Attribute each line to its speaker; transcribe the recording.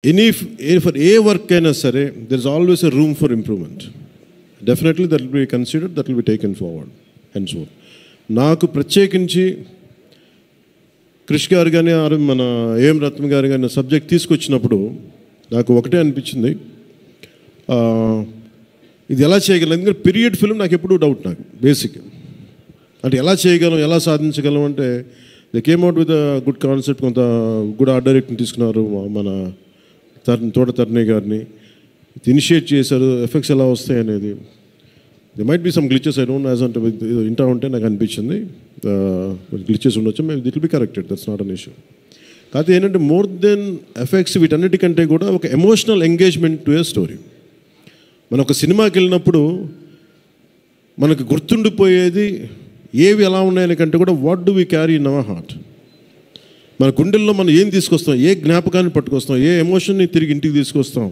Speaker 1: For a work అయినా సరే there is always a room for improvement. Definitely that will be considered, that will be taken forward henceforth. నాకు ప్రత్యేకించి క్రిష్ గారు కానీ మన ఏం రత్న గారు కానీ సబ్జెక్ట్ తీసుకొచ్చినప్పుడు నాకు ఒకటే అనిపించింది, ఇది ఎలా చేయగలం. ఎందుకంటే పీరియడ్ ఫిల్మ్ నాకు ఎప్పుడూ డౌట్, నాకు బేసిక్ అంటే ఎలా చేయగలం, ఎలా సాధించగలం అంటే they came out with good concept. కొంత గుడ్ ఆర్ట్ డైరెక్ట్ని తీసుకున్నారు, మన తోట తరుణి గారిని ఇనిషియేట్ చేశారు. ఎఫెక్ట్స్ ఎలా వస్తాయి అనేది, they might be some glitches, I don't know, as అంటే ఇంటా ఉంటే నాకు అనిపించింది గ్లిచెస్ ఉండొచ్చు. Maybe it will be corrected, that's not an issue. కాకపోతే ఏంటంటే మోర్ దెన్ ఎఫెక్ట్స్ వీటన్నిటికంటే కూడా ఒక emotional engagement to a story. మనం ఒక సినిమాకి వెళ్ళినప్పుడు మనకు గుర్తుండిపోయేది ఏవి ఎలా ఉన్నాయని కంటే కూడా what do we carry in our heart. మన గుండెల్లో మనం ఏం తీసుకొస్తాం, ఏ జ్ఞాపకాన్ని పట్టుకొస్తాం, ఏ ఎమోషన్ని తిరిగి ఇంటికి తీసుకొస్తాం.